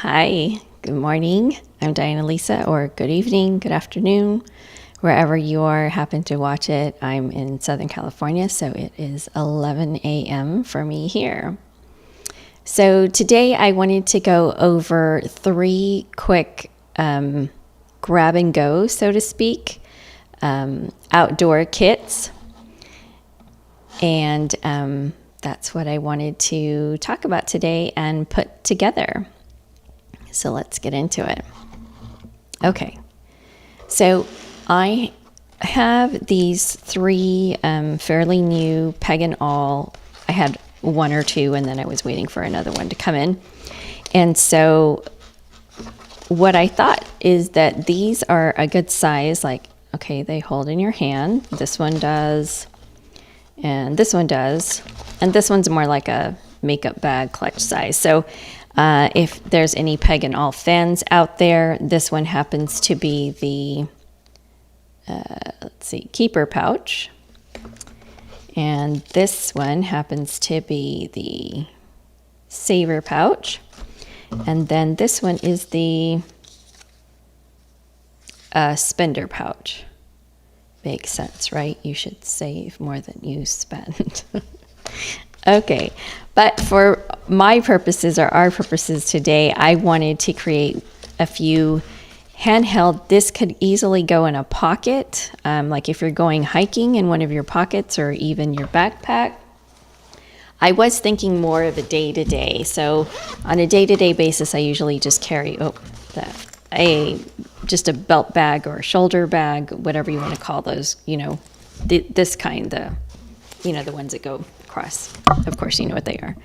Hi, good morning. I'm Diana Lisa, or good evening, good afternoon, wherever you are happen to watch it. I'm in Southern California, so it is 11 a.m. for me here. So today I wanted to go over 3 quick grab and go, so to speak, outdoor kits. And that's what I wanted to talk about today and put together. So let's get into it. Okay, so I have these 3 fairly new Peg and All. I had 1 or 2 and then I was waiting for another one to come in. And so what I thought is that these are a good size, like, okay, they hold in your hand. This one does, and this one does, and this one's more like a makeup bag clutch size. So if there's any Peg and All fans out there, this one happens to be the, keeper pouch. And this one happens to be the saver pouch. And then this one is the spender pouch. Makes sense, right? You should save more than you spend. Okay, but for my purposes or our purposes today, I wanted to create a few handheld. This could easily go in a pocket, like if you're going hiking in one of your pockets or even your backpack. I was thinking more of a day-to-day. So on a day-to-day basis, I usually just carry just a belt bag or a shoulder bag, whatever you want to call those, this kind, the ones that go across. Of course, you know what they are.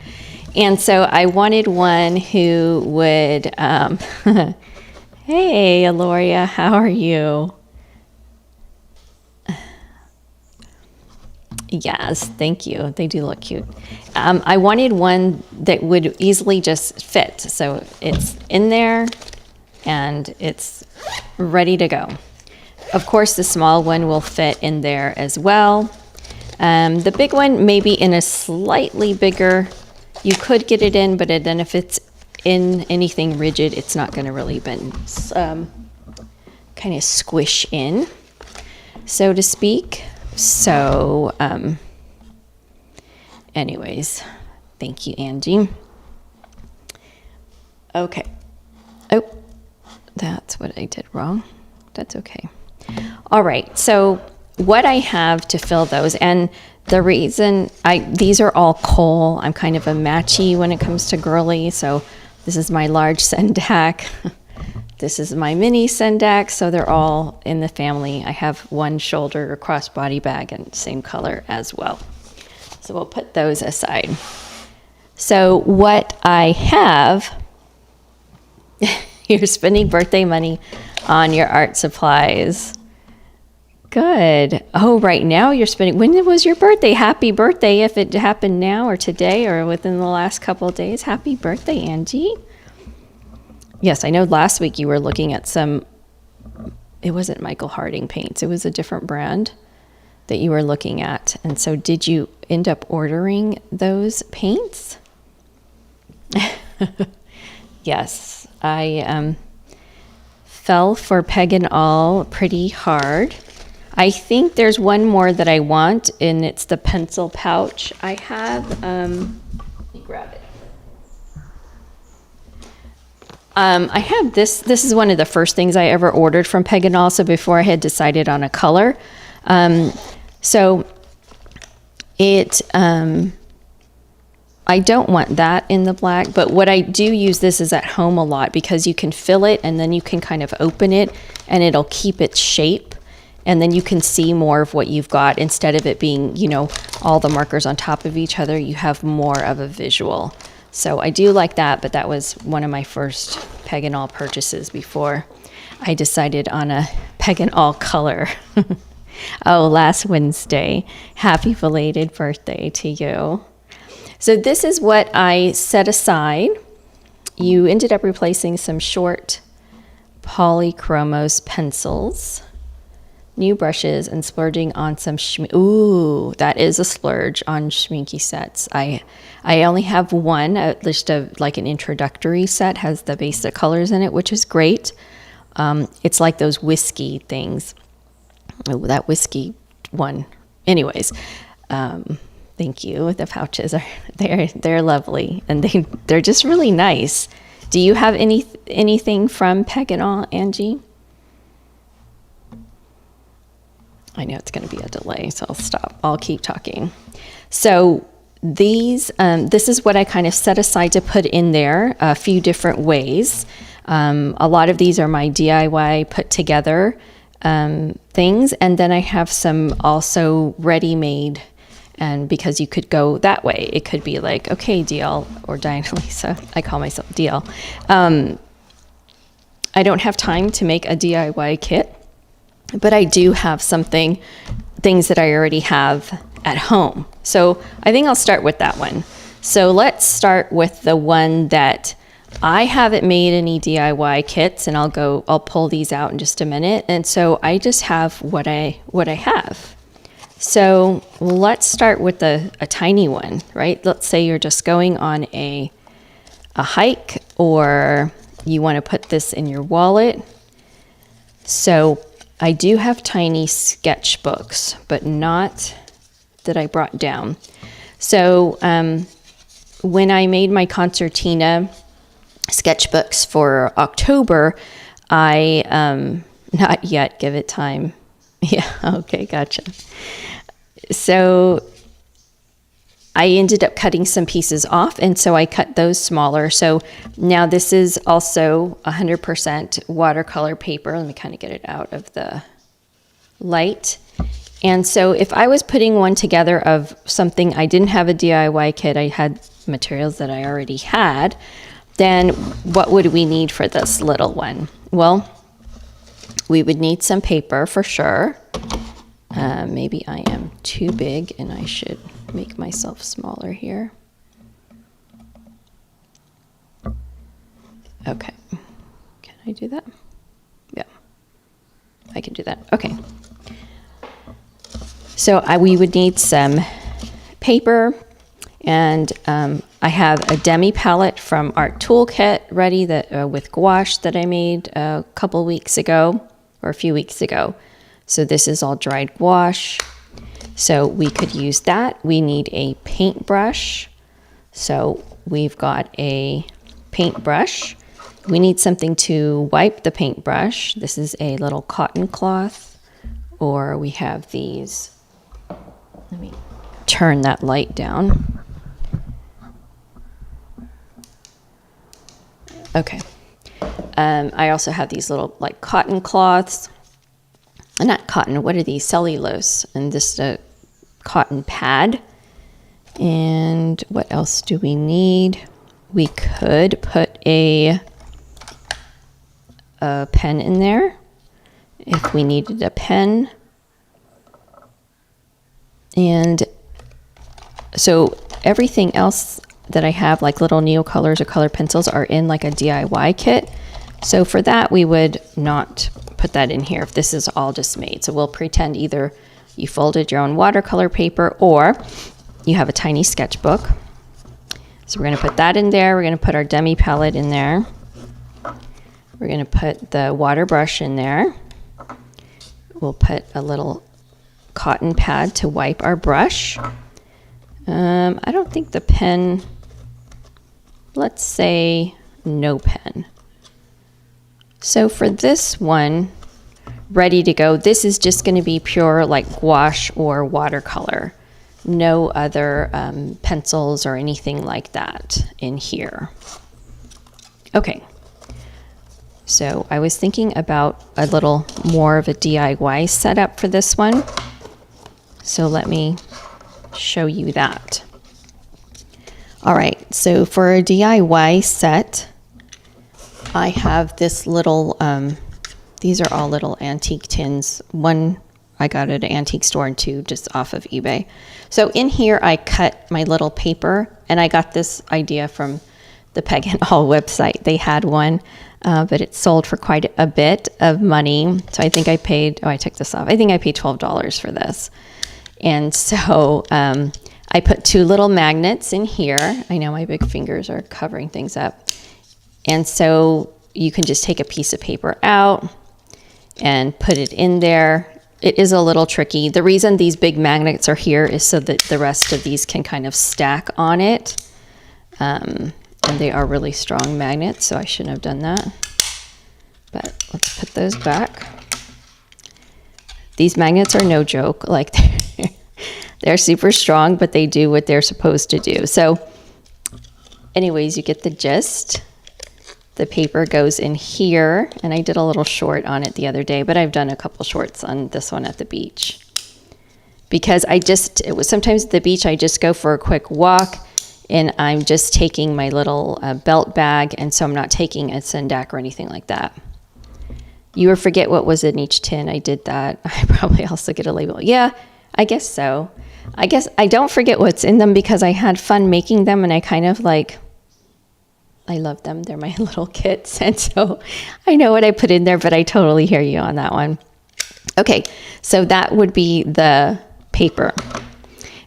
And so I wanted one who would, hey, Aloria, how are you? Yes, thank you. They do look cute. I wanted one that would easily just fit. So it's in there and it's ready to go. Of course, the small one will fit in there as well. The big one, maybe in a slightly bigger, you could get it in, but then if it's in anything rigid, it's not going to really bend, kind of squish in, so to speak. So, anyways, thank you, Angie. Okay. Oh, that's what I did wrong. That's okay. All right. So what I have to fill those, and the reason these are all coal. I'm kind of a matchy when it comes to girly. So this is my large Sendak. This is my mini Sendak. So they're all in the family. I have one shoulder or crossbody bag and same color as well. So we'll put those aside. So what I have, you're spending birthday money on your art supplies. Good. Oh, right now you're spending, when was your birthday? Happy birthday if it happened now or today or within the last couple of days. Happy birthday, Angie. Yes, I know last week you were looking at some, it wasn't Michael Harding paints. It was a different brand that you were looking at. And so did you end up ordering those paints? Yes, I fell for Peg and All pretty hard. I think there's one more that I want, and it's the pencil pouch. I have, let me grab it. I have this. This is one of the first things I ever ordered from Peg and All, so before I had decided on a color. So it, I don't want that in the black, but what I do use this is at home a lot because you can fill it and then you can kind of open it and it'll keep its shape. And then you can see more of what you've got instead of it being, all the markers on top of each other. You have more of a visual. So I do like that, but that was one of my first Peg and All purchases before I decided on a Peg and All color. Oh, last Wednesday. Happy belated birthday to you. So this is what I set aside. You ended up replacing some short polychromos pencils. new brushes and splurging on some ooh, that is a splurge on schminky sets. I only have one, at least like an introductory set, has the basic colors in it, which is great. It's like those whiskey things. Oh, that whiskey one. Anyways, thank you. The pouches they're lovely, and they're just really nice. Do you have anything from Peg and All, Angie? I know it's going to be a delay, so I'll stop. I'll keep talking. So these, this is what I kind of set aside to put in there a few different ways. A lot of these are my DIY put together things, and then I have some also ready-made. And because you could go that way, it could be like, okay, DL or Diana Lisa, I call myself DL. I don't have time to make a DIY kit, but I do have things that I already have at home. So I think I'll start with that one. So let's start with the one that I haven't made any DIY kits, and I'll pull these out in just a minute. And so I just have what I have. So let's start with a tiny one, right? Let's say you're just going on a hike, or you want to put this in your wallet. So I do have tiny sketchbooks, but not that I brought down. So when I made my concertina sketchbooks for October, I, not yet, give it time. Yeah, okay, gotcha. So I ended up cutting some pieces off, and so I cut those smaller. So now this is also 100% watercolor paper. Let me kind of get it out of the light. And so if I was putting one together of something, I didn't have a DIY kit, I had materials that I already had, then what would we need for this little one? Well, we would need some paper for sure. Maybe I am too big and I should make myself smaller here. Okay, can I do that? Yeah, I can do that. Okay. So we would need some paper, and I have a demi palette from Art Toolkit ready that with gouache that I made a couple weeks ago, or a few weeks ago. So this is all dried gouache. So we could use that. We need a paintbrush. So we've got a paintbrush. We need something to wipe the paintbrush. This is a little cotton cloth, or we have these. Let me turn that light down. Okay. I also have these little like cotton cloths. Not cotton, what are these? Cellulose. And this cotton pad. And what else do we need? We could put a pen in there if we needed a pen. And so everything else that I have, like little neocolors or color pencils, are in like a DIY kit. So for that, we would not put that in here if this is all just made. So we'll pretend either you folded your own watercolor paper or you have a tiny sketchbook. So we're going to put that in there. We're going to put our demi palette in there. We're going to put the water brush in there. We'll put a little cotton pad to wipe our brush. I don't think the pen, let's say no pen. So for this one, ready to go, this is just going to be pure like gouache or watercolor. No other pencils or anything like that in here. Okay. So I was thinking about a little more of a DIY setup for this one. So let me show you that. All right, so for a DIY set, I have this little, these are all little antique tins. One I got at an antique store and two just off of eBay. So in here I cut my little paper, and I got this idea from the Peg and All website. They had one. but it sold for quite a bit of money. So I think I paid, I took this off. I think I paid $12 for this. And so I put 2 little magnets in here. I know my big fingers are covering things up. And so you can just take a piece of paper out and put it in there. It is a little tricky. The reason these big magnets are here is so that the rest of these can kind of stack on it. And they are really strong magnets, so I shouldn't have done that. But let's put those back. These magnets are no joke. Like they're super strong, but they do what they're supposed to do. So anyways, you get the gist. The paper goes in here, and I did a little short on it the other day, but I've done a couple shorts on this one at the beach. Because it was sometimes at the beach, I just go for a quick walk, and I'm just taking my little belt bag, and so I'm not taking a Sendak or anything like that. You would forget what was in each tin. I did that. I probably also get a label. Yeah, I guess so. I guess I don't forget what's in them because I had fun making them, and I kind of like, I love them. They're my little kits. And so I know what I put in there, but I totally hear you on that one. Okay, so that would be the paper.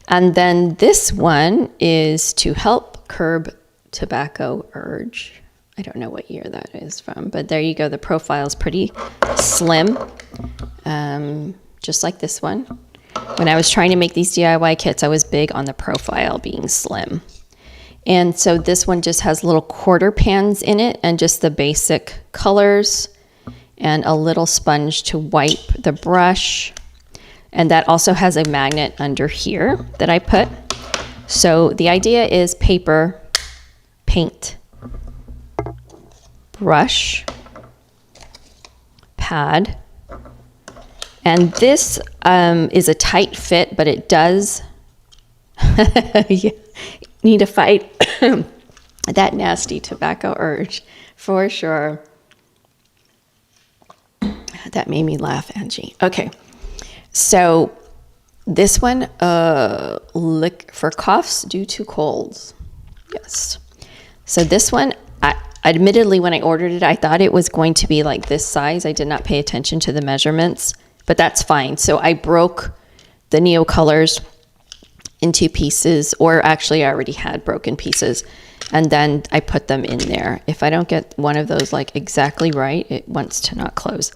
And then this one is to help curb tobacco urge. I don't know what year that is from, but there you go. The profile is pretty slim, just like this one. When I was trying to make these DIY kits, I was big on the profile being slim. And so this one just has little quarter pans in it and just the basic colors and a little sponge to wipe the brush. And that also has a magnet under here that I put. So the idea is paper, paint, brush, pad. And this is a tight fit, but it does need to fight that nasty tobacco urge for sure. That made me laugh, Angie. Okay, so this one, lick for coughs due to colds. Yes. So this one, admittedly, when I ordered it, I thought it was going to be like this size. I did not pay attention to the measurements, but that's fine. So I broke the Neo colors into pieces, or actually I already had broken pieces, and then I put them in there. If I don't get one of those like exactly right, it wants to not close.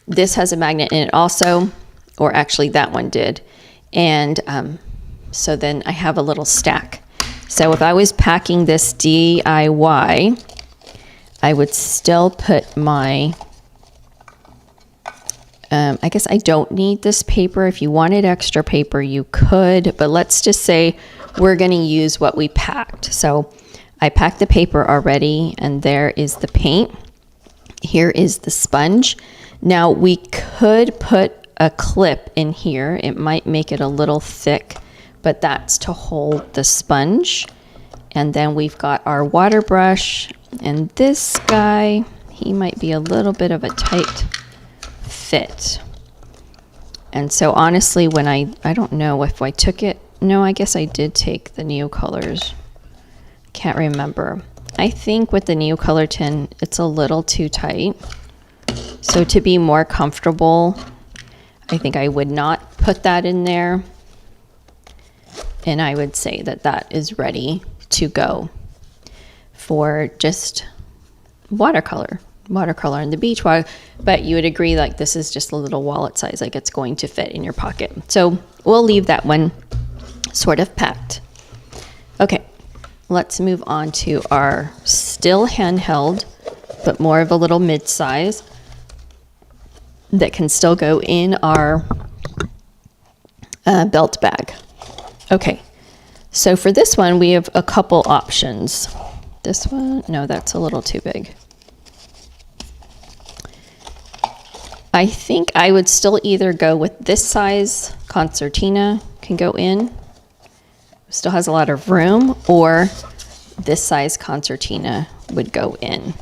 This has a magnet in it also, or actually that one did. And so then I have a little stack. So if I was packing this DIY, I would still put my, I guess I don't need this paper. If you wanted extra paper, you could, but let's just say we're going to use what we packed. So I packed the paper already, and there is the paint. Here is the sponge. Now we could put a clip in here. It might make it a little thick, but that's to hold the sponge. And then we've got our water brush, and this guy, he might be a little bit of a tight fit. And so honestly, when I don't know if I took it. No, I guess I did take the Neo colors. Can't remember. I think with the Neo color tin, it's a little too tight. So to be more comfortable, I think I would not put that in there. And I would say that that is ready to go for just watercolor on the beach. But you would agree, like, this is just a little wallet size, like it's going to fit in your pocket. So we'll leave that one sort of packed. Okay, let's move on to our still handheld, but more of a little mid-size that can still go in our belt bag. Okay, so for this one, we have a couple options. This one, no, that's a little too big. I think I would still either go with this size concertina, can go in, still has a lot of room, or this size concertina would go in.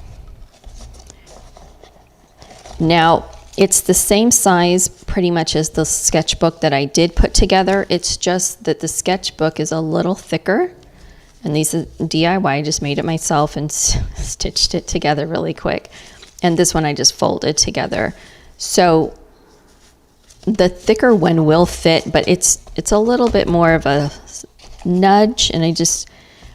Now, it's the same size pretty much as the sketchbook that I did put together. It's just that the sketchbook is a little thicker, and these are DIY. I just made it myself and stitched it together really quick. And this one I just folded together. So the thicker one will fit, but it's a little bit more of a nudge. And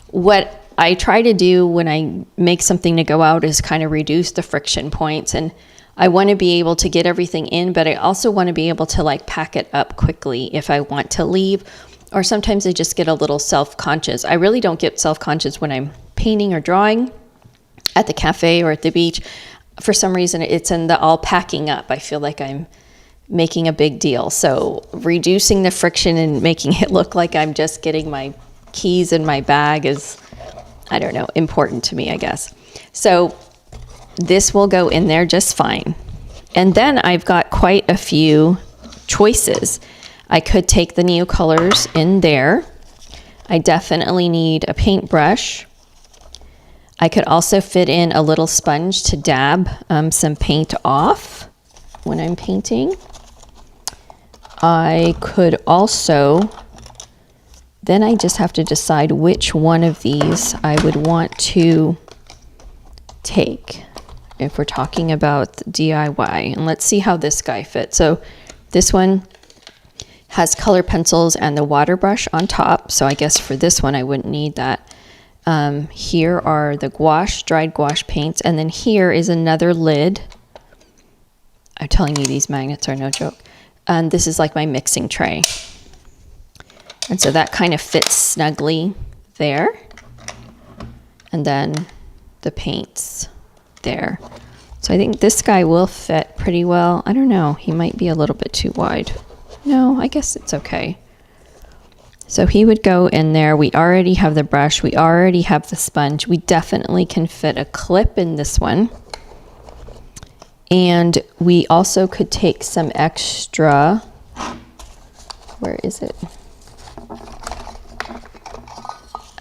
what I try to do when I make something to go out is kind of reduce the friction points. And I want to be able to get everything in, but I also want to be able to like pack it up quickly if I want to leave. Or sometimes I just get a little self-conscious. I really don't get self-conscious when I'm painting or drawing at the cafe or at the beach. For some reason, it's in the all packing up. I feel like I'm making a big deal. So reducing the friction and making it look like I'm just getting my keys in my bag is, I don't know, important to me, I guess. So this will go in there just fine. And then I've got quite a few choices. I could take the Neocolors in there. I definitely need a paintbrush. I could also fit in a little sponge to dab some paint off when I'm painting. I could also, then I just have to decide which one of these I would want to take if we're talking about DIY. And let's see how this guy fits. So this one has color pencils and the water brush on top. So I guess for this one, I wouldn't need that. Here are the gouache, dried gouache paints. And then here is another lid. I'm telling you, these magnets are no joke. And this is like my mixing tray. And so that kind of fits snugly there. And then the paints there. So I think this guy will fit pretty well. I don't know. He might be a little bit too wide. No, I guess it's okay. So he would go in there. We already have the brush. We already have the sponge. We definitely can fit a clip in this one. And we also could take some extra, where is it?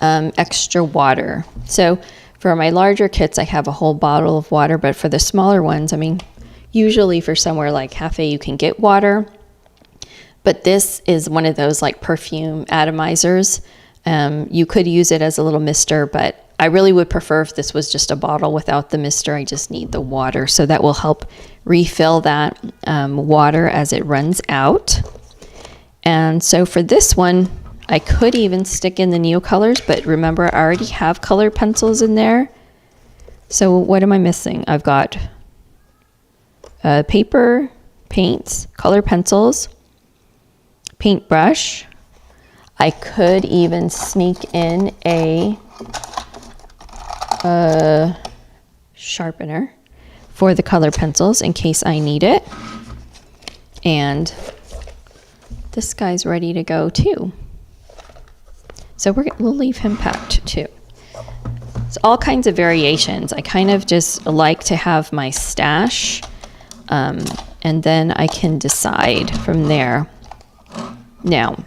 Extra water. So for my larger kits, I have a whole bottle of water, but for the smaller ones, I mean, usually for somewhere like cafe, you can get water. But this is one of those like perfume atomizers. You could use it as a little mister, but I really would prefer if this was just a bottle without the mister. I just need the water. So that will help refill that water as it runs out. And so for this one, I could even stick in the Neocolors, but remember I already have color pencils in there. So what am I missing? I've got paper, paints, color pencils, paintbrush. I could even sneak in a sharpener for the color pencils in case I need it. And this guy's ready to go too. So we'll leave him packed too. It's all kinds of variations. I kind of just like to have my stash, and then I can decide from there. Now,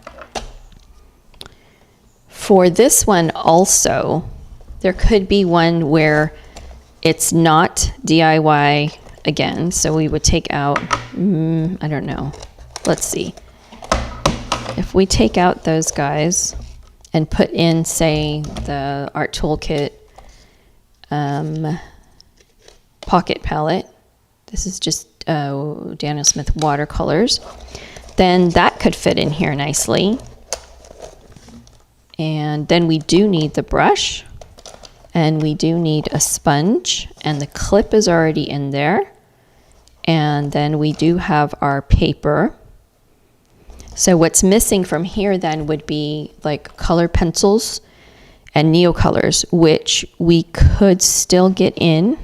for this one also, there could be one where it's not DIY again. So we would take out, I don't know. Let's see. If we take out those guys and put in, say, the Art Toolkit pocket palette. This is just Daniel Smith watercolors. Then that could fit in here nicely. And then we do need the brush. And we do need a sponge. And the clip is already in there. And then we do have our paper. So what's missing from here then would be like color pencils and Neocolors, which we could still get in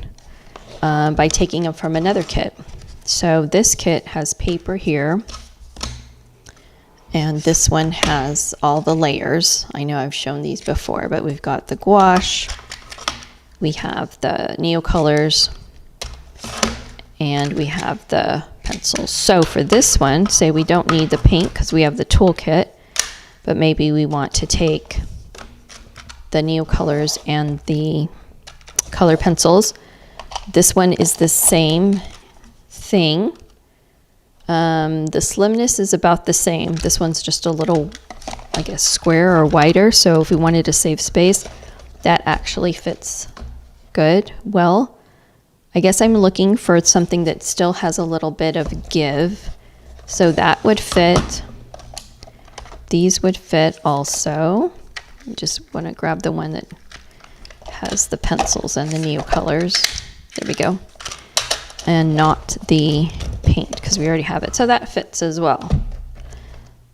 by taking them from another kit. So this kit has paper here, and this one has all the layers. I know I've shown these before, but we've got the gouache, we have the Neocolors, and we have the pencils. So for this one, say we don't need the paint because we have the toolkit, but maybe we want to take the Neocolors and the color pencils. This one is the same thing. The slimness is about the same. This one's just a little, I guess, square or wider. So if we wanted to save space, that actually fits good, well. I guess I'm looking for something that still has a little bit of give. So that would fit. These would fit also. I just want to grab the one that has the pencils and the Neo colors. There we go. And not the paint, because we already have it. So that fits as well.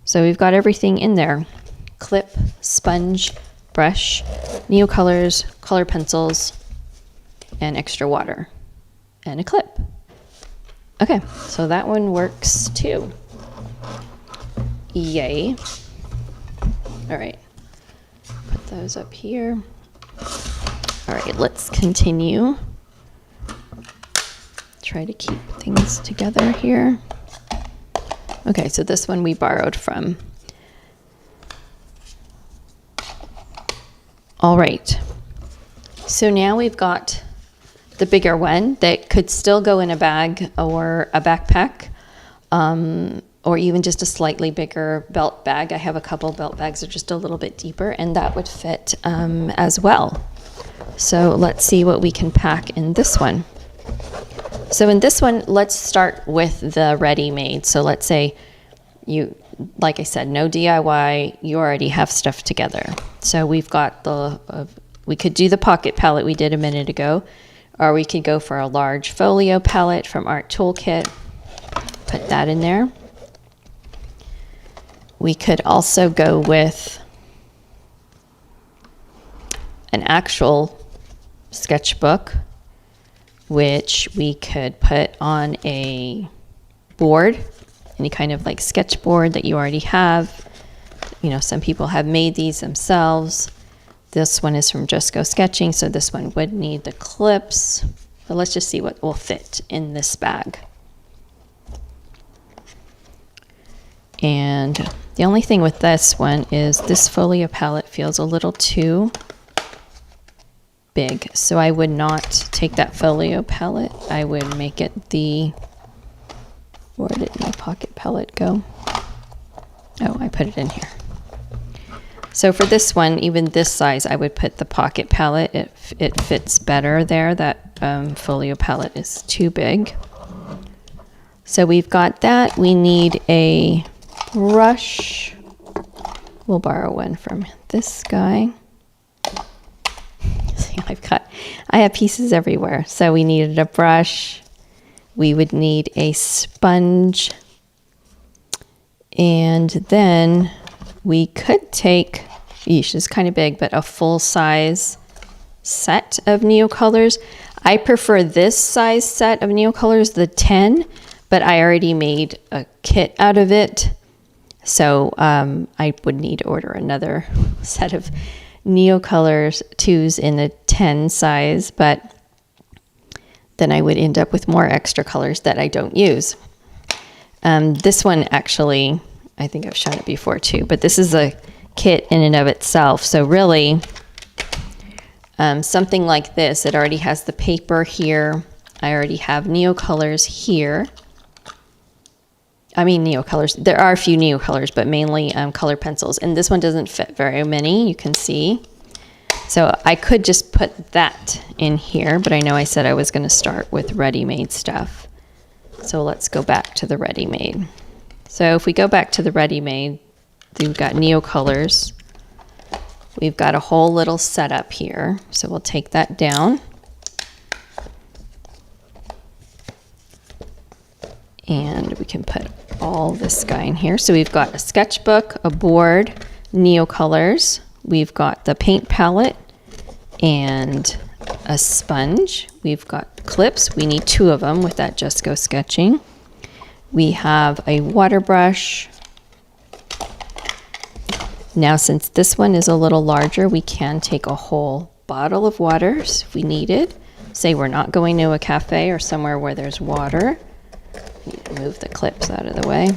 So we've got everything in there. Clip, sponge, brush, Neo colors, color pencils, and extra water, and a clip. Okay, so that one works too. Yay. All right, put those up here. All right, let's continue. Try to keep things together here. Okay, so this one we borrowed from. All right, so now we've got the bigger one that could still go in a bag or a backpack, or even just a slightly bigger belt bag. I have a couple belt bags that are just a little bit deeper, and that would fit as well. So let's see what we can pack in this one. So in this one, let's start with the ready-made. So let's say you, like I said, no DIY, you already have stuff together. So we've got we could do the pocket palette we did a minute ago, or we could go for a large folio palette from Art Toolkit, put that in there. We could also go with an actual sketchbook, which we could put on a board, any kind of like sketchboard that you already have. You know, some people have made these themselves. This one is from Just Go Sketching, so this one would need the clips. But let's just see what will fit in this bag. And the only thing with this one is this folio palette feels a little too big, so I would not take that folio palette. I would make it where did my pocket palette go? Oh, I put it in here. So for this one, even this size, I would put the pocket palette. It fits better there. That folio palette is too big. So we've got that. We need a brush. We'll borrow one from this guy. See, I have pieces everywhere. So we needed a brush. We would need a sponge. And then we could take, this is kind of big, but a full size set of Neo colors. I prefer this size set of Neo colors, the 10, but I already made a kit out of it. So I would need to order another set of Neo colors 2s in the 10 size, but then I would end up with more extra colors that I don't use. This one actually, I think I've shown it before too, but this is a kit in and of itself. So really, something like this, it already has the paper here. I already have Neo colors here. I mean Neo colors. There are a few Neo colors, but mainly color pencils. And this one doesn't fit very many, you can see. So I could just put that in here, but I know I said I was going to start with ready-made stuff. So let's go back to the ready-made. So if we go back to the ready-made, we've got Neo colors. We've got a whole little setup here. So we'll take that down. And we can put all this guy in here. So we've got a sketchbook, a board, Neo colors. We've got the paint palette and a sponge. We've got clips. We need 2 of them with that Just Go Sketching. We have a water brush. Now, since this one is a little larger, we can take a whole bottle of water if we needed. Say we're not going to a cafe or somewhere where there's water. Move the clips out of the way.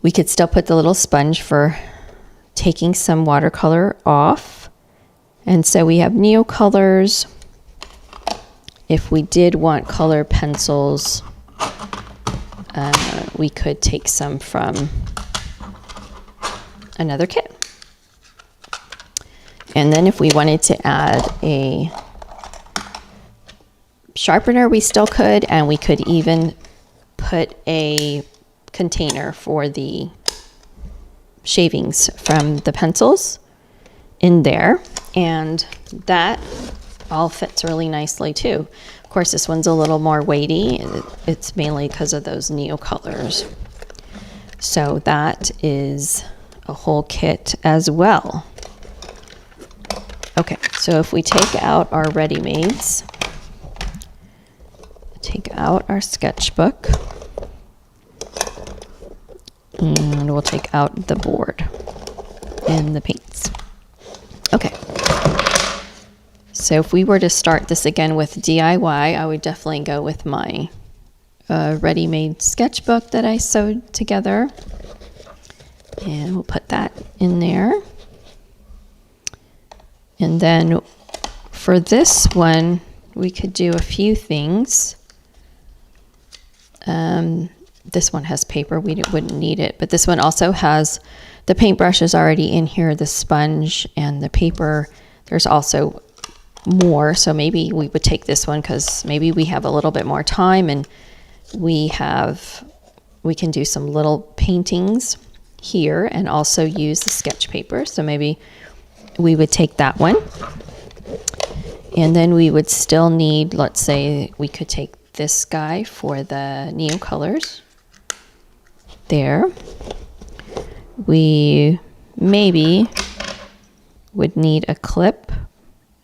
We could still put the little sponge for taking some watercolor off. And so we have Neo colors. If we did want color pencils, we could take some from another kit. And then if we wanted to add a sharpener, we still could, and we could even put a container for the shavings from the pencils in there, and that all fits really nicely too. Of course, this one's a little more weighty. It's mainly because of those Neo colors. So that is a whole kit as well. Okay, so if we take out our ready-mades, take out our sketchbook, and we'll take out the board and the paints. Okay. So if we were to start this again with DIY, I would definitely go with my ready-made sketchbook that I sewed together. And we'll put that in there. And then for this one, we could do a few things. This one has paper, we wouldn't need it, but this one also has the paintbrush is already in here, the sponge and the paper. There's also more, so maybe we would take this one because maybe we have a little bit more time and we can do some little paintings here and also use the sketch paper. So maybe we would take that one. And then we would still need, let's say we could take this guy for the Neo colors. There. We maybe would need a clip,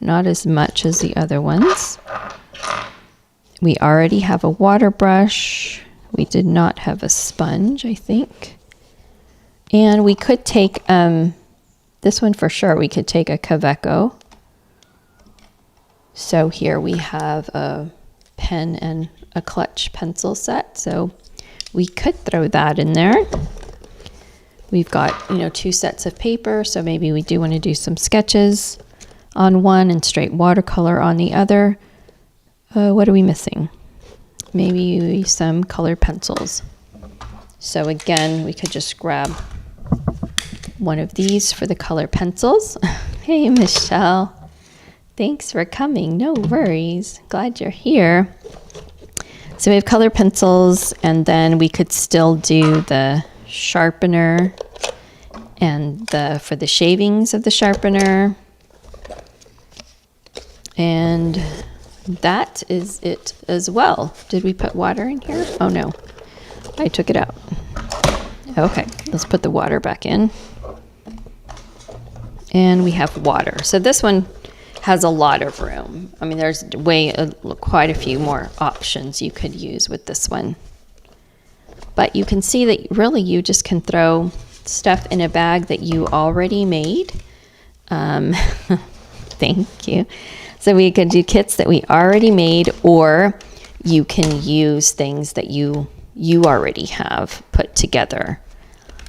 not as much as the other ones. We already have a water brush. We did not have a sponge, I think. And we could take, this one for sure, we could take a Kaweco. So here we have a pen and a clutch pencil set. So we could throw that in there. We've got, 2 sets of paper. So maybe we do want to do some sketches on one and straight watercolor on the other. What are we missing? Maybe some colored pencils. So again, we could just grab one of these for the color pencils. Hey, Michelle. Thanks for coming. No worries. Glad you're here. So we have color pencils, and then we could still do the sharpener and for the shavings of the sharpener. And that is it as well. Did we put water in here? Oh no, I took it out. Okay, let's put the water back in. And we have water. So this one has a lot of room. I mean, there's quite a few more options you could use with this one. But you can see that really you just can throw stuff in a bag that you already made. Thank you. So we could do kits that we already made, or you can use things that you already have put together.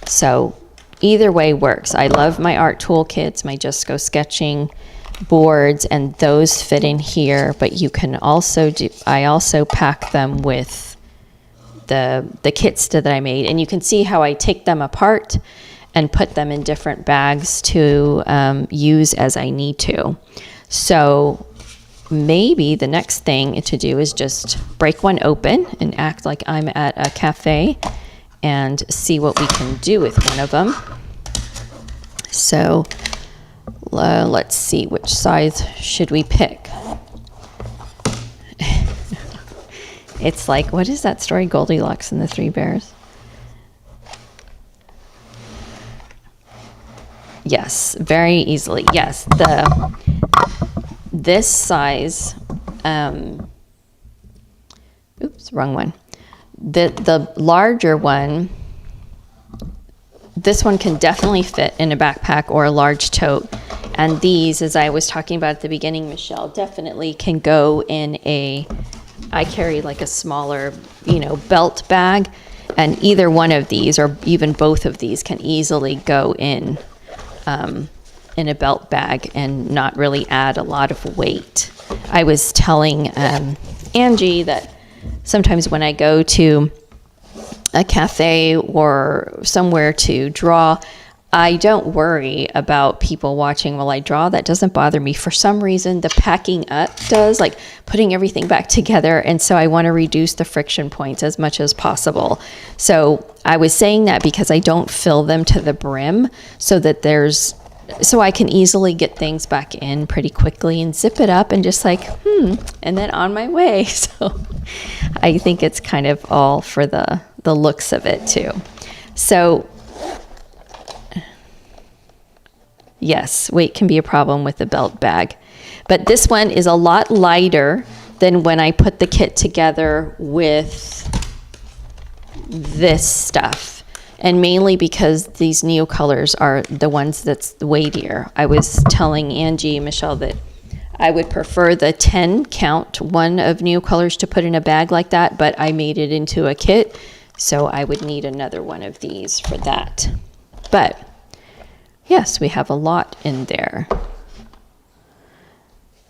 So either way works. I love my art tool kits, my Just Go Sketching boards, and those fit in here, but you can also I also pack them with the kits that I made, and you can see how I take them apart and put them in different bags to use as I need to. So maybe the next thing to do is just break one open and act like I'm at a cafe and see what we can do with one of them. So let's see, which size should we pick? It's like, what is that story? Goldilocks and the Three Bears? Yes, very easily. Yes, this size, oops, wrong one. The larger one, this one can definitely fit in a backpack or a large tote. And these, as I was talking about at the beginning, Michelle, definitely can go in I carry like a smaller, belt bag, and either one of these or even both of these can easily go in a belt bag and not really add a lot of weight. I was telling Angie that sometimes when I go to a cafe or somewhere to draw, I don't worry about people watching while I draw. That doesn't bother me. For some reason, the packing up does, like putting everything back together. And so I want to reduce the friction points as much as possible. So I was saying that because I don't fill them to the brim so that so I can easily get things back in pretty quickly and zip it up and just like, and then on my way. So I think it's kind of all for the looks of it too. So yes, weight can be a problem with the belt bag. But this one is a lot lighter than when I put the kit together with this stuff. And mainly because these Neo colors are the ones that's weightier. I was telling Angie and Michelle that I would prefer the 10 count one of Neo colors to put in a bag like that, but I made it into a kit, so I would need another one of these for that. But yes, we have a lot in there.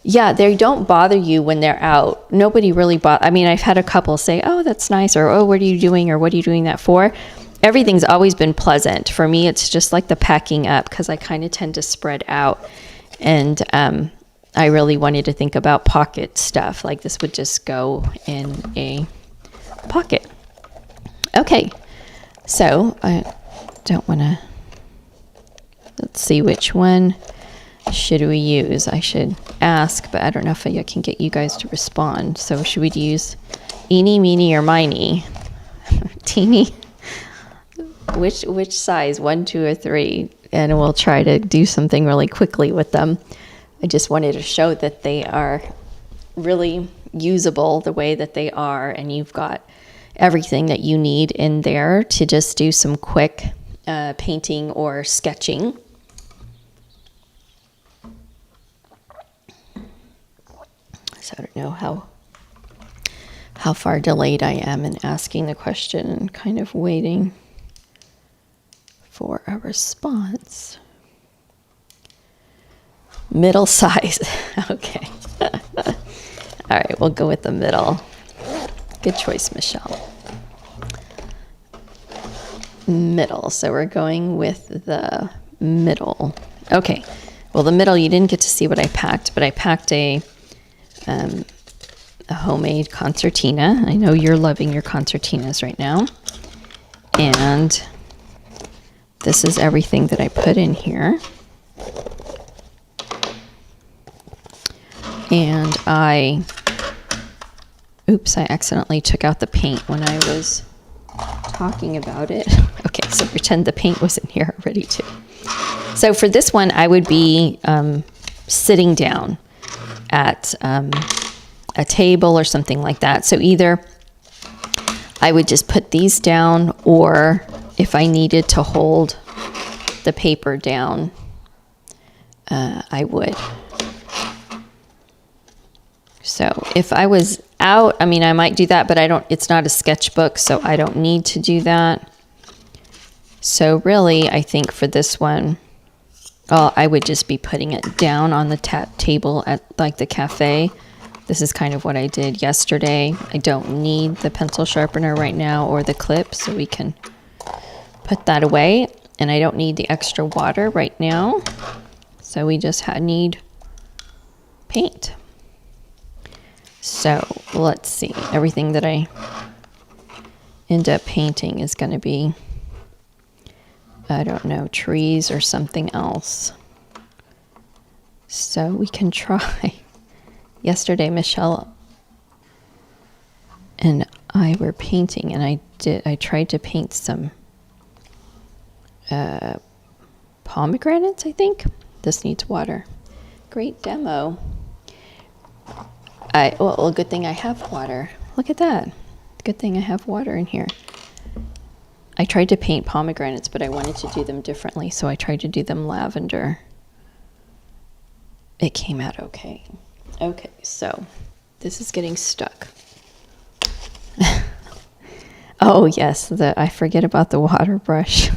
Yeah, they don't bother you when they're out. Nobody really I mean, I've had a couple say, oh, that's nice, or oh, what are you doing, or what are you doing that for? Everything's always been pleasant. For me, it's just like the packing up, because I kind of tend to spread out. And I really wanted to think about pocket stuff. Like this would just go in a pocket. Okay, so I don't want to, let's see, which one should we use? I should ask, but I don't know if I can get you guys to respond. So should we use eeny, meeny, or miny? Teeny? Which size, 1, 2, or 3? And we'll try to do something really quickly with them. I just wanted to show that they are really usable the way that they are, and you've got everything that you need in there to just do some quick painting or sketching. So I don't know how far delayed I am in asking the question and kind of waiting for a response. Middle size. Okay. All right, we'll go with the middle. Good choice, Michelle. Middle. So we're going with the middle. Okay. Well, the middle, you didn't get to see what I packed, but I packed a homemade concertina. I know you're loving your concertinas right now. And this is everything that I put in here. And I accidentally took out the paint when I was talking about it. Okay, so pretend the paint was in here already too. So for this one, I would be sitting down at a table or something like that. So either I would just put these down, or if I needed to hold the paper down, I would. So if I was out, I mean, I might do that, but it's not a sketchbook, so I don't need to do that. So really, I think for this one, I would just be putting it down on the table at like the cafe. This is kind of what I did yesterday. I don't need the pencil sharpener right now or the clip, so we can put that away. And I don't need the extra water right now. So we just need paint. So let's see, everything that I end up painting is going to be, I don't know, trees or something else. So we can try. Yesterday, Michelle and I were painting, and I tried to paint some pomegranates, I think. This needs water. Great demo. Well, good thing I have water. Look at that. Good thing I have water in here. I tried to paint pomegranates, but I wanted to do them differently, so I tried to do them lavender. It came out okay. Okay, so this is getting stuck. Oh, yes, I forget about the water brush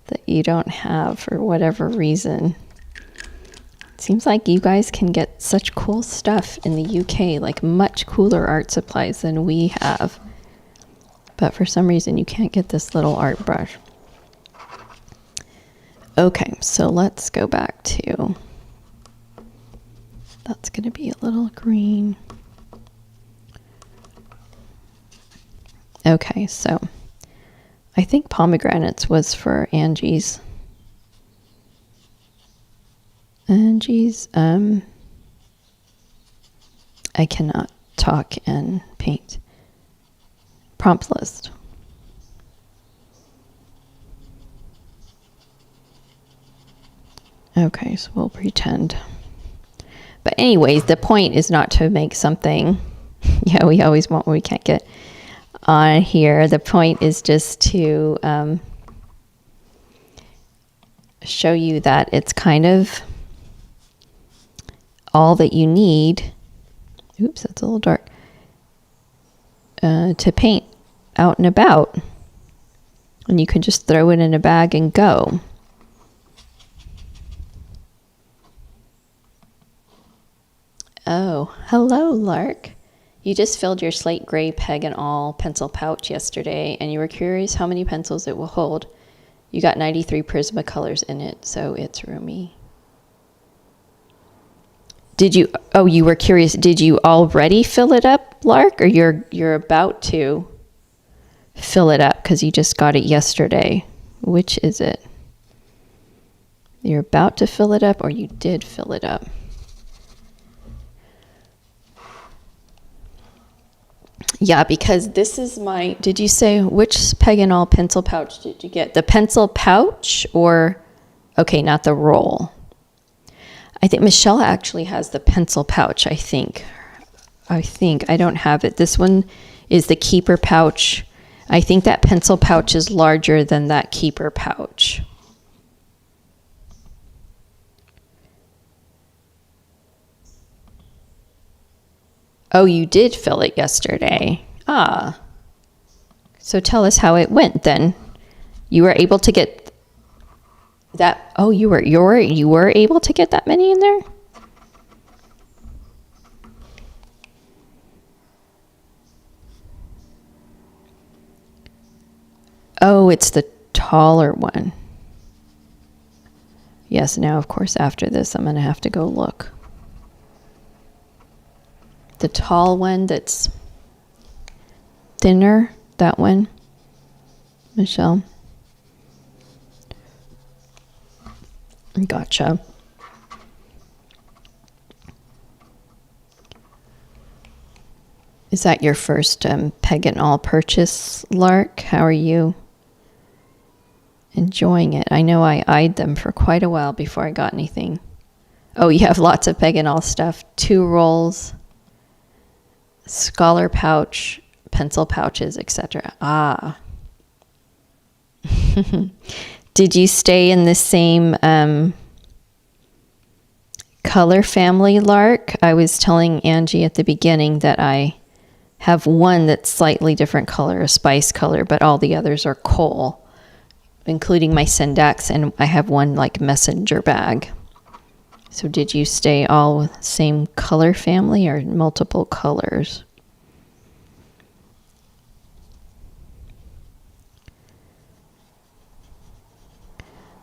that you don't have for whatever reason. Seems like you guys can get such cool stuff in the UK, like much cooler art supplies than we have. But for some reason, you can't get this little art brush. Okay, so let's go back to, that's going to be a little green. Okay, so I think pomegranates was for Angie's. I cannot talk and paint. Prompt list. Okay, so we'll pretend. But anyways, the point is not to make something, yeah, we always want what we can't get on here. The point is just to show you that it's kind of all that you need. Oops, that's a little dark. To paint out and about. And you can just throw it in a bag and go. Oh, hello, Lark. You just filled your slate gray peg and all pencil pouch yesterday, and you were curious how many pencils it will hold. You got 93 Prismacolors in it, so it's roomy. Did you, oh, you were curious, did you already fill it up, Lark, or you're about to fill it up because you just got it yesterday? Which is it? You're about to fill it up or you did fill it up? Yeah, because this is my, did you say which peg and all pencil pouch did you get? The pencil pouch or, okay, not the roll. I think Michelle actually has the pencil pouch, I think. I don't have it. This one is the keeper pouch. I think that pencil pouch is larger than that keeper pouch. Oh, you did fill it yesterday. Ah. So tell us how it went then. You were able to get that. Oh, you were able to get that many in there? Oh, it's the taller one. Yes, now of course after this I'm going to have to go look. The tall one that's thinner, that one, Michelle. Gotcha. Is that your first peg and all purchase, Lark? How are you enjoying it? I know I eyed them for quite a while before I got anything. Oh, you have lots of peg and all stuff. 2 rolls. Scholar pouch, pencil pouches, etc. Ah. Did you stay in the same color family, Lark? I was telling Angie at the beginning that I have one that's slightly different color, a spice color, but all the others are coal, including my Sendax, and I have one like messenger bag. So did you stay all with the same color family or multiple colors?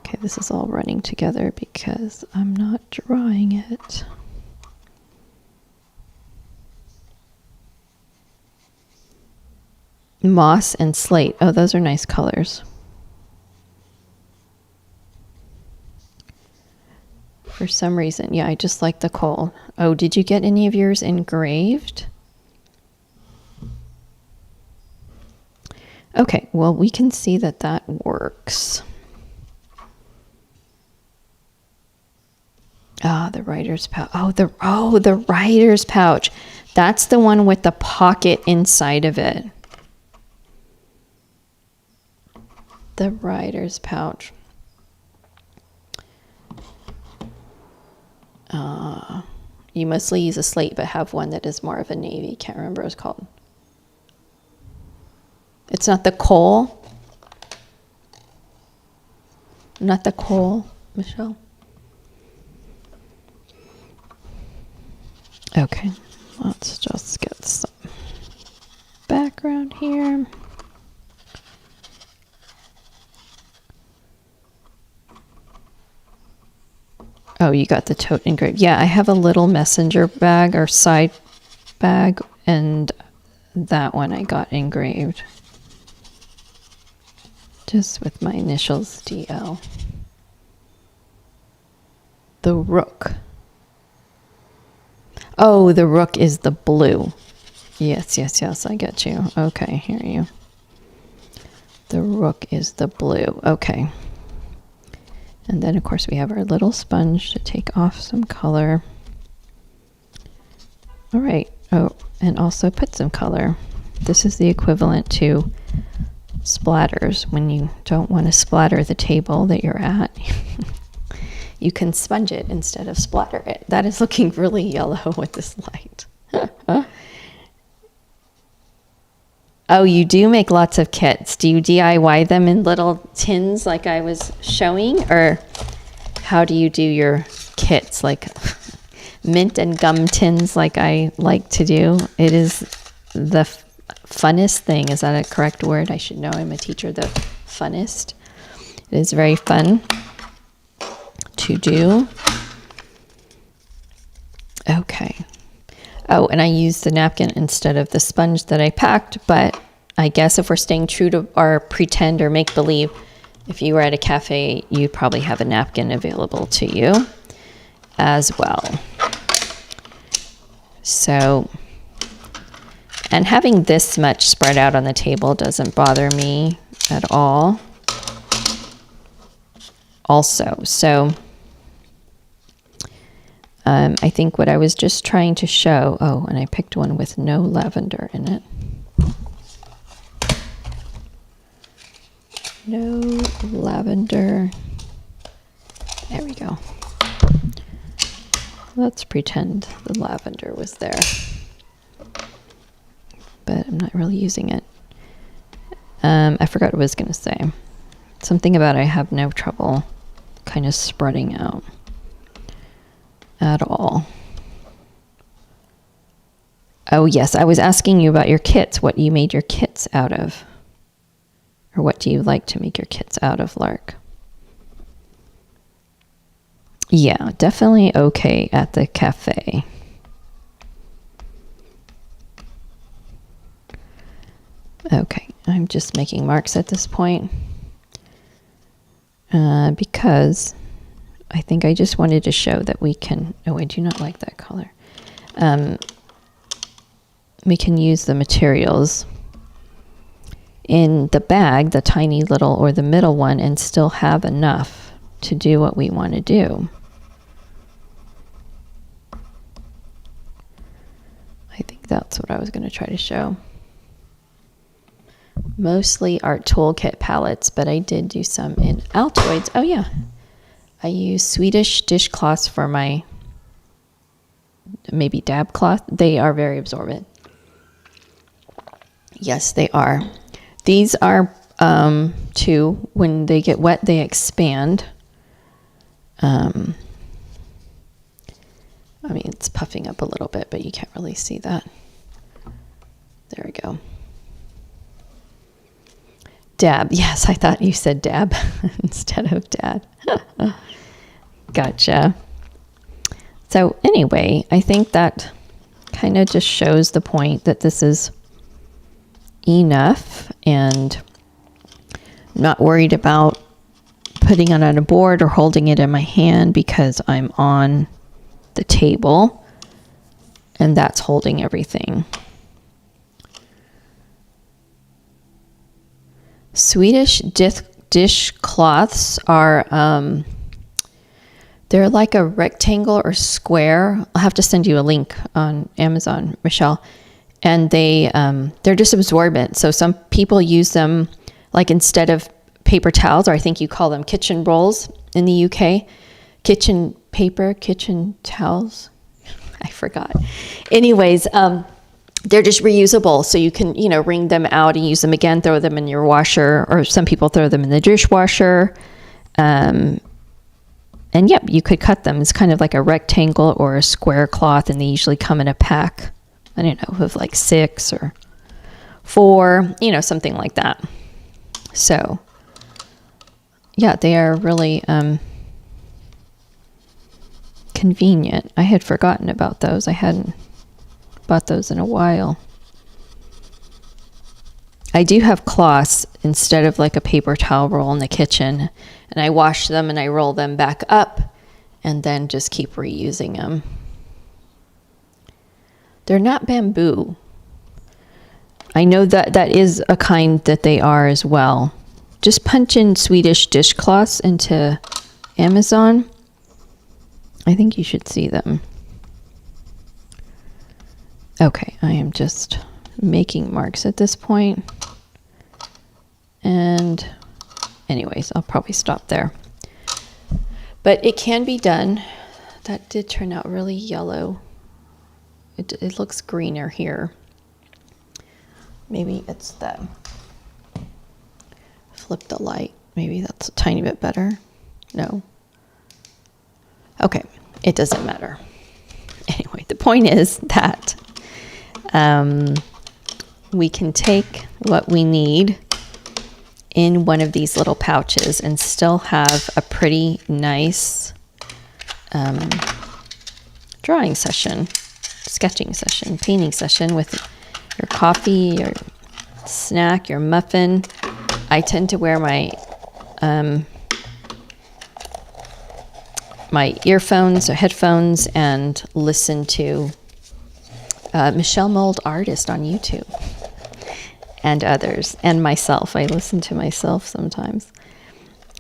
Okay, this is all running together because I'm not drawing it. Moss and slate. Oh, those are nice colors. For some reason, yeah, I just like the coal. Oh, did you get any of yours engraved? Okay, well, we can see that that works. Ah, the writer's pouch. Oh, the writer's pouch. That's the one with the pocket inside of it. The writer's pouch. You mostly use a slate, but have one that is more of a navy. Can't remember what it's called. It's not the coal. Not the coal, Michelle. Okay, let's just get some background here. Oh, you got the tote engraved. Yeah, I have a little messenger bag or side bag, and that one I got engraved. Just with my initials, DL. The rook. Oh, the rook is the blue. Yes, yes, yes, I get you. Okay, I hear you. The rook is the blue. Okay. And then, of course, we have our little sponge to take off some color. All right. Oh, and also put some color. This is the equivalent to splatters. When you don't want to splatter the table that you're at, you can sponge it instead of splatter it. That is looking really yellow with this light. Oh, you do make lots of kits. Do you DIY them in little tins like I was showing? Or how do you do your kits? Like mint and gum tins like I like to do? It is the funnest thing. Is that a correct word? I should know. I'm a teacher. The funnest. It is very fun to do. Okay. Oh, and I used the napkin instead of the sponge that I packed, but I guess if we're staying true to our pretend or make-believe, if you were at a cafe, you'd probably have a napkin available to you as well. So, and having this much spread out on the table doesn't bother me at all. Also, so I think what I was just trying to show, oh, and I picked one with no lavender in it. No lavender. There we go. Let's pretend the lavender was there. But I'm not really using it. I forgot what I was going to say. Something about I have no trouble kind of spreading out at all. Oh, yes, I was asking you about your kits, what you made your kits out of. Or what do you like to make your kits out of, Lark? Yeah, definitely okay at the cafe. Okay, I'm just making marks at this point. Because I think I just wanted to show that we can, oh, I do not like that color. We can use the materials in the bag, the tiny little or the middle one, and still have enough to do what we want to do. I think that's what I was going to try to show. Mostly art toolkit palettes, but I did do some in Altoids. Oh yeah, I use Swedish dishcloths for my maybe dab cloth. They are very absorbent. Yes, they are. These are too, when they get wet, they expand. I mean, it's puffing up a little bit, but you can't really see that. There we go. Dab. Yes, I thought you said dab instead of dad. Gotcha. So anyway, I think that kind of just shows the point that this is enough, and I'm not worried about putting it on a board or holding it in my hand because I'm on the table and that's holding everything. Swedish dishcloths are, they're like a rectangle or square. I'll have to send you a link on Amazon, Michelle. And they're just absorbent. So some people use them like instead of paper towels, or I think you call them kitchen rolls in the UK. Kitchen paper, kitchen towels. I forgot. Anyways, they're just reusable, so you can, wring them out and use them again, throw them in your washer, or some people throw them in the dishwasher. And yep, you could cut them. It's kind of like a rectangle or a square cloth, and they usually come in a pack, I don't know, of like 6 or 4, something like that. So yeah, they are really, convenient. I had forgotten about those. I hadn't bought those in a while. I do have cloths instead of like a paper towel roll in the kitchen, and I wash them and I roll them back up and then just keep reusing them. They're not bamboo. I know that that is a kind that they are as well. Just punch in Swedish dishcloths into Amazon. I think you should see them. Okay, I am just making marks at this point. And anyways, I'll probably stop there. But it can be done. That did turn out really yellow. It looks greener here. Maybe it's the flip the light. Maybe that's a tiny bit better. No. Okay, it doesn't matter. Anyway, the point is that we can take what we need in one of these little pouches and still have a pretty nice drawing session, sketching session, painting session with your coffee, your snack, your muffin. I tend to wear my my earphones or headphones and listen to Michelle Mold Artist on YouTube and others, and myself. I listen to myself sometimes.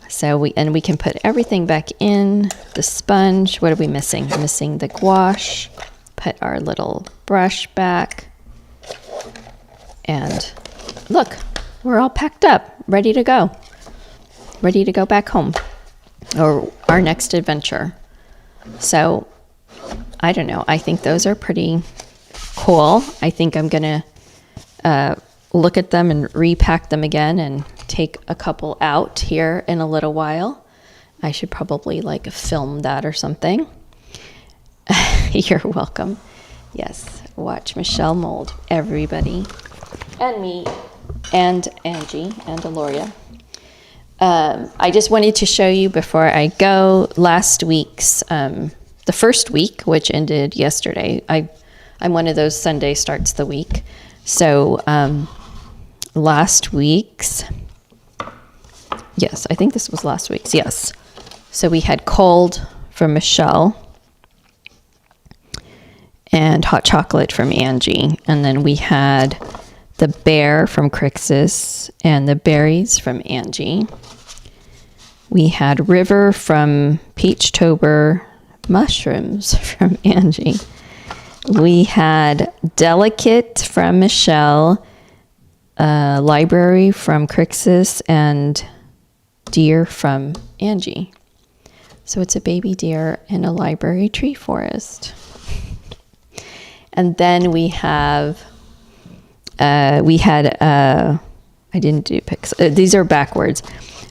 So we can put everything back in the sponge. What are we missing? We're missing the gouache. Put our little brush back. And look, we're all packed up, ready to go. Ready to go back home or our next adventure. So I don't know. I think those are pretty cool. I think I'm going to look at them and repack them again and take a couple out here in a little while. I should probably like film that or something. You're welcome. Yes, watch Michelle Mold, everybody, and me, and Angie, and Aloria. I just wanted to show you before I go last week's, the first week, which ended yesterday. I'm one of those Sunday starts the week. So last week's, yes, I think this was last week's, yes. So we had cold from Michelle and hot chocolate from Angie. And then we had the bear from Crixus and the berries from Angie. We had river from Peach Toober, mushrooms from Angie. We had delicate from Michelle, library from Crixus, and deer from Angie. So it's a baby deer in a library tree forest. And then we have, I didn't do pics. These are backwards.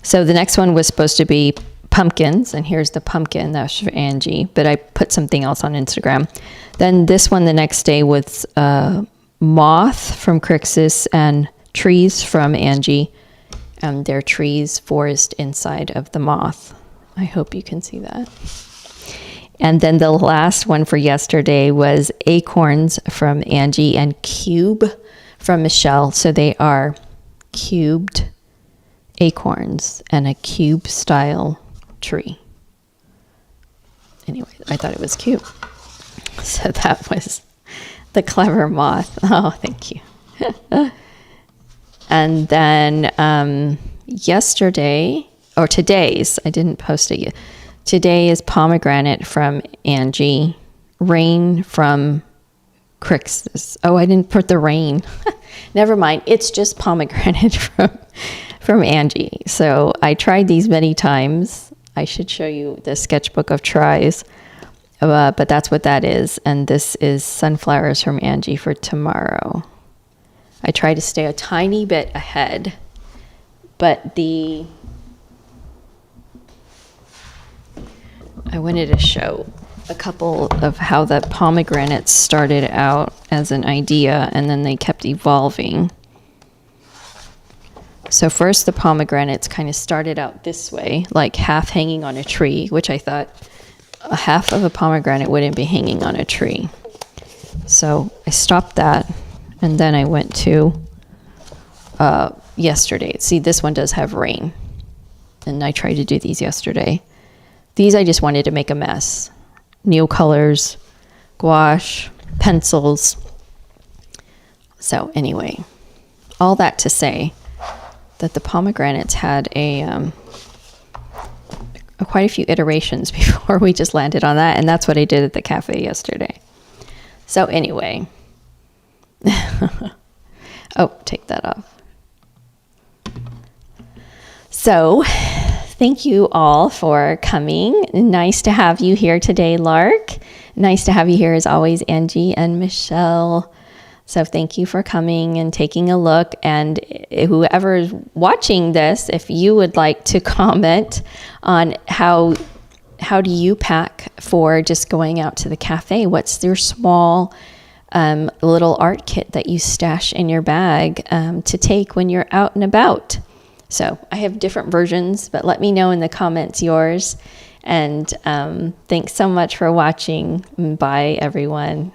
So the next one was supposed to be pumpkins, and here's the pumpkin, that's for Angie, but I put something else on Instagram. Then this one the next day was moth from Crixus and trees from Angie, and their trees forest inside of the moth. I hope you can see that. And then the last one for yesterday was acorns from Angie and cube from Michelle. So they are cubed acorns and a cube style tree. Anyway, I thought it was cute. So that was the clever moth. Oh, thank you. And then yesterday, or today's, I didn't post it yet. Today is pomegranate from Angie, rain from Crixus. Oh, I didn't put the rain. Never mind. It's just pomegranate from Angie. So I tried these many times. I should show you the sketchbook of tries, but that's what that is. And this is sunflowers from Angie for tomorrow. I try to stay a tiny bit ahead, but I wanted to show a couple of how the pomegranates started out as an idea and then they kept evolving. So first the pomegranates kind of started out this way, like half hanging on a tree, which I thought, a half of a pomegranate wouldn't be hanging on a tree. So I stopped that, and then I went to yesterday. See, this one does have rain, and I tried to do these yesterday. These I just wanted to make a mess. Neocolors, gouache, pencils. So anyway, all that to say that the pomegranates had quite a few iterations before we just landed on that, and that's what I did at the cafe yesterday. So anyway, oh, take that off. So thank you all for coming. Nice to have you here today, Lark. Nice to have you here as always, Angie and Michelle. So thank you for coming and taking a look. And whoever is watching this, if you would like to comment on how do you pack for just going out to the cafe? What's your small little art kit that you stash in your bag to take when you're out and about? So I have different versions, but let me know in the comments yours. And thanks so much for watching. Bye, everyone.